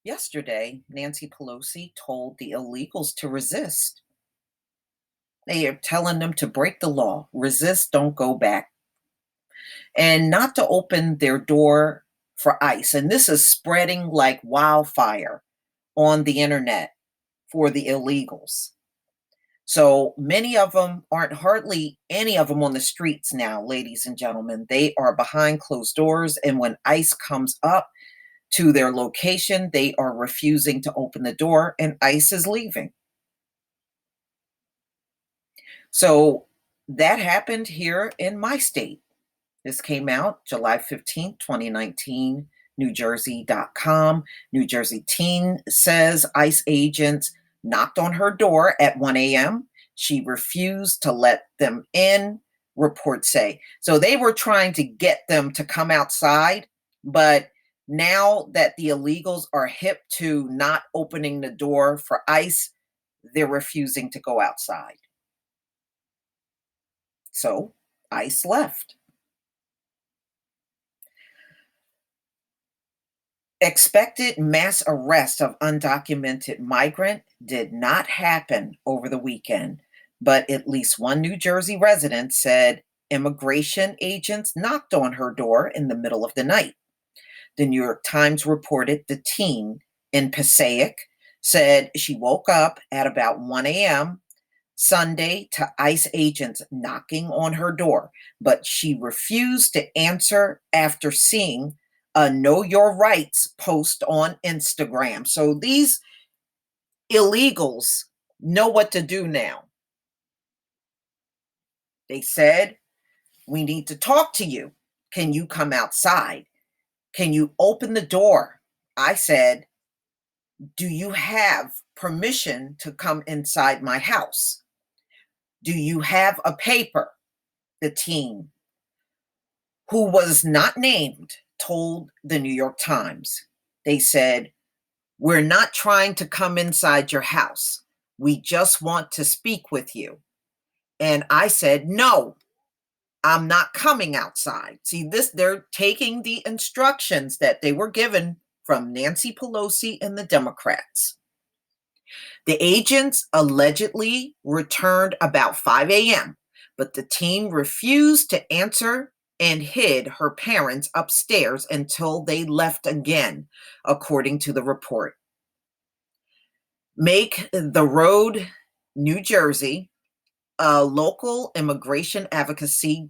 Yesterday, Nancy Pelosi told the illegals to resist. They are telling them to break the law, resist, don't go back, and not to open their door for ICE. And this is spreading like wildfire on the internet for the illegals. So many of them aren't hardly any of them on the streets now, ladies and gentlemen. They are behind closed doors. And when ICE comes up to their location, they are refusing to open the door, and ICE is leaving. So that happened here in my state. This came out July 15th, 2019, NewJersey.com. New Jersey teen says ICE agents knocked on her door at 1 a.m. She refused to let them in, reports say. So they were trying to get them to come outside, but now that the illegals are hip to not opening the door for ICE, they're refusing to go outside. So ICE left. Expected mass arrest of undocumented migrant did not happen over the weekend, but at least one New Jersey resident said immigration agents knocked on her door in the middle of the night. The New York Times reported the teen in Passaic said she woke up at about 1 a.m. Sunday to ICE agents knocking on her door, but she refused to answer after seeing a Know Your Rights post on Instagram. So these illegals know what to do now. They said, "We need to talk to you. Can you come outside? Can you open the door?" I said, "Do you have permission to come inside my house? Do you have a paper?" The teen, who was not named, told the New York Times. They said, "We're not trying to come inside your house. We just want to speak with you." And I said, "No, I'm not coming outside." See, they're taking the instructions that they were given from Nancy Pelosi and the Democrats. The agents allegedly returned about 5 a.m., but the teen refused to answer and hid her parents upstairs until they left again, according to the report. Make the Road, New Jersey, a local immigration advocacy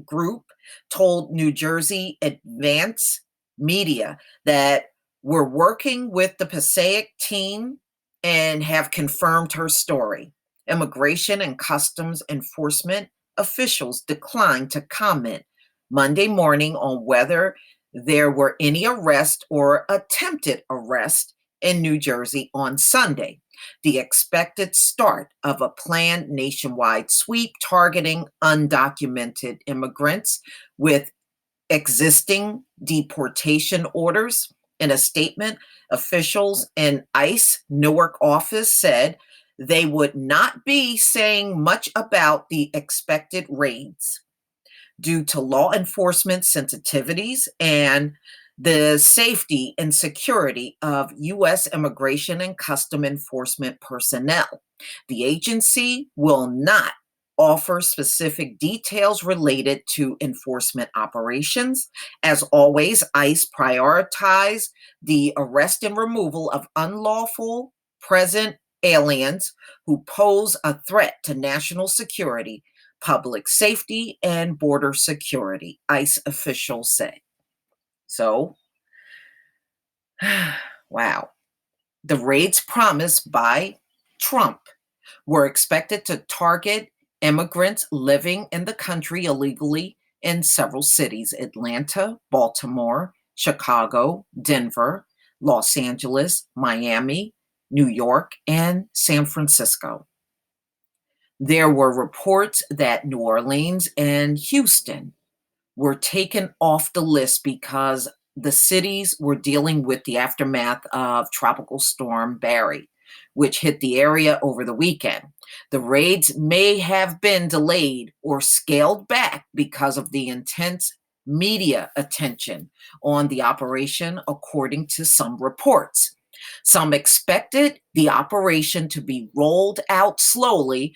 group, told New Jersey Advance Media that we're working with the Passaic teen and have confirmed her story. Immigration and Customs Enforcement officials declined to comment Monday morning on whether there were any arrest or attempted arrest in New Jersey on Sunday, the expected start of a planned nationwide sweep targeting undocumented immigrants with existing deportation orders. In a statement, officials in ICE Newark office said they would not be saying much about the expected raids due to law enforcement sensitivities and the safety and security of U.S. immigration and custom enforcement personnel. The agency will not offer specific details related to enforcement operations. As always, ICE prioritize the arrest and removal of unlawful present aliens who pose a threat to national security, public safety, and border security, ICE officials say. So, wow. The raids promised by Trump were expected to target immigrants living in the country illegally in several cities: Atlanta, Baltimore, Chicago, Denver, Los Angeles, Miami, New York, and San Francisco. There were reports that New Orleans and Houston were taken off the list because the cities were dealing with the aftermath of Tropical Storm Barry, which hit the area over the weekend. The raids may have been delayed or scaled back because of the intense media attention on the operation, according to some reports. Some expected the operation to be rolled out slowly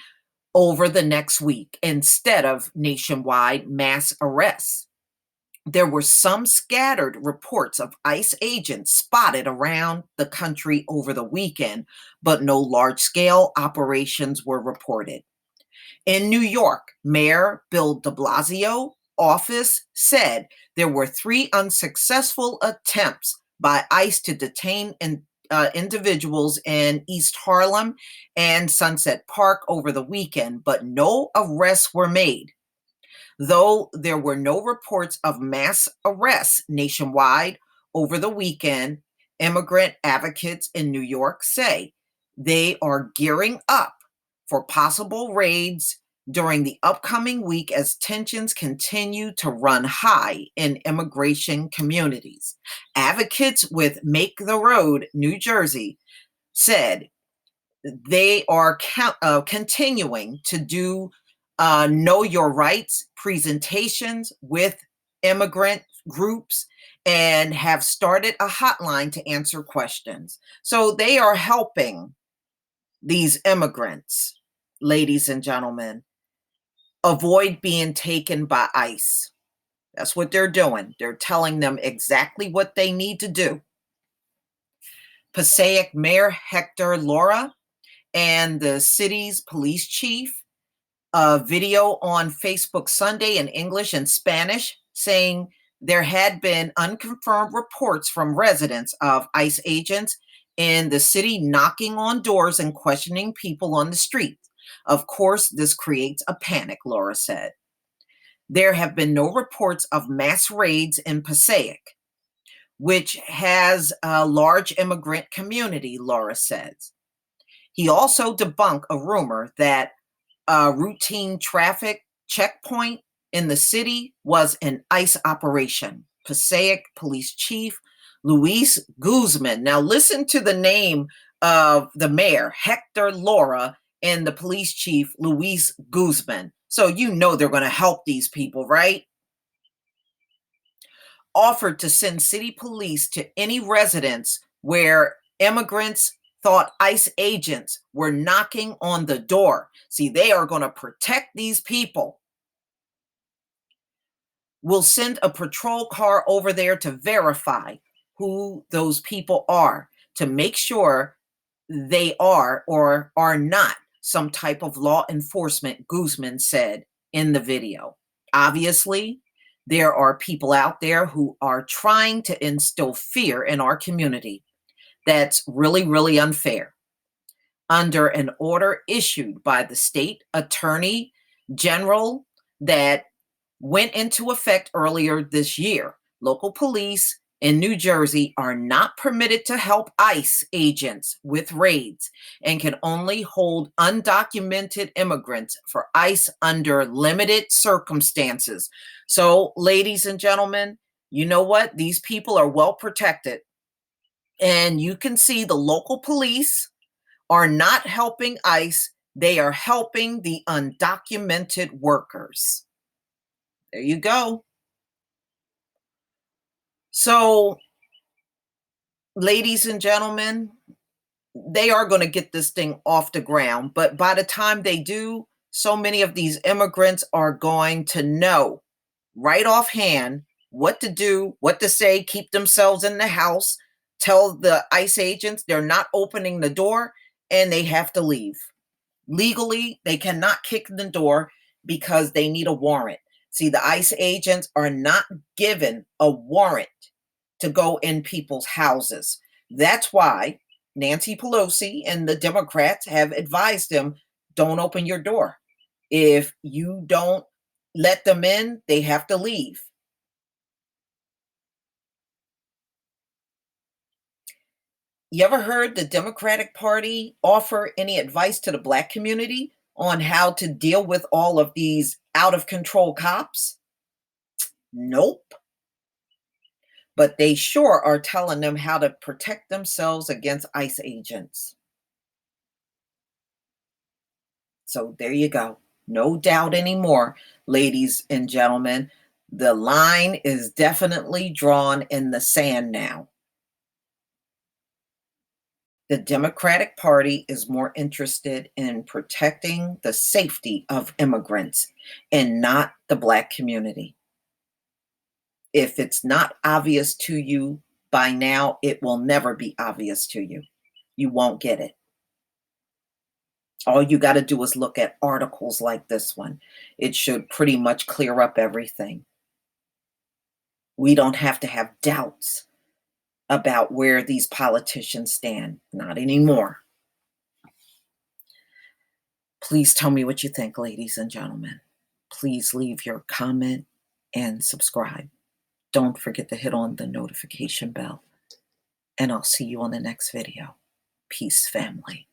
over the next week instead of nationwide mass arrests. There were some scattered reports of ICE agents spotted around the country over the weekend, but no large scale operations were reported. In New York, Mayor Bill de Blasio office said there were three unsuccessful attempts by ICE to detain individuals in East Harlem and Sunset Park over the weekend, but no arrests were made. Though there were no reports of mass arrests nationwide over the weekend, immigrant advocates in New York say they are gearing up for possible raids during the upcoming week as tensions continue to run high in immigration communities. Advocates with Make the Road, New Jersey, said they are continuing to do know your rights presentations with immigrant groups and have started a hotline to answer questions. So they are helping these immigrants, ladies and gentlemen, avoid being taken by ICE. That's what they're doing. They're telling them exactly what they need to do. Passaic Mayor Hector Laura and the city's police chief a video on Facebook Sunday in English and Spanish saying there had been unconfirmed reports from residents of ICE agents in the city knocking on doors and questioning people on the street. Of course, this creates a panic, Laura said. There have been no reports of mass raids in Passaic, which has a large immigrant community, Laura says. He also debunked a rumor that a routine traffic checkpoint in the city was an ICE operation. Passaic Police Chief Luis Guzman. Now, listen to the name of the mayor, Hector Laura, and the police chief, Luis Guzman. So you know they're going to help these people, right? Offered to send city police to any residence where immigrants thought ICE agents were knocking on the door. See, they are going to protect these people. We'll send a patrol car over there to verify who those people are, to make sure they are or are not some type of law enforcement, Guzman said in the video. Obviously, there are people out there who are trying to instill fear in our community. That's really, really unfair. Under an order issued by the state attorney general that went into effect earlier this year, local police in New Jersey are not permitted to help ICE agents with raids and can only hold undocumented immigrants for ICE under limited circumstances. So, ladies and gentlemen, you know what? These people are well protected. And you can see the local police are not helping ICE, they are helping the undocumented workers. There you go. So, ladies and gentlemen, they are going to get this thing off the ground. But by the time they do, so many of these immigrants are going to know right offhand what to do, what to say, keep themselves in the house, tell the ICE agents they're not opening the door, and they have to leave. Legally, they cannot kick the door because they need a warrant. See, the ICE agents are not given a warrant to go in people's houses. That's why Nancy Pelosi and the Democrats have advised them, don't open your door. If you don't let them in, they have to leave. You ever heard the Democratic Party offer any advice to the Black community on how to deal with all of these out of control cops? Nope. But they sure are telling them how to protect themselves against ICE agents. So there you go. No doubt anymore, ladies and gentlemen. The line is definitely drawn in the sand now. The Democratic Party is more interested in protecting the safety of immigrants and not the Black community. If it's not obvious to you by now, it will never be obvious to you. You won't get it. All you got to do is look at articles like this one. It should pretty much clear up everything. We don't have to have doubts about where these politicians stand. Not anymore. Please tell me what you think, ladies and gentlemen. Please leave your comment and subscribe. Don't forget to hit on the notification bell. And I'll see you on the next video. Peace, family.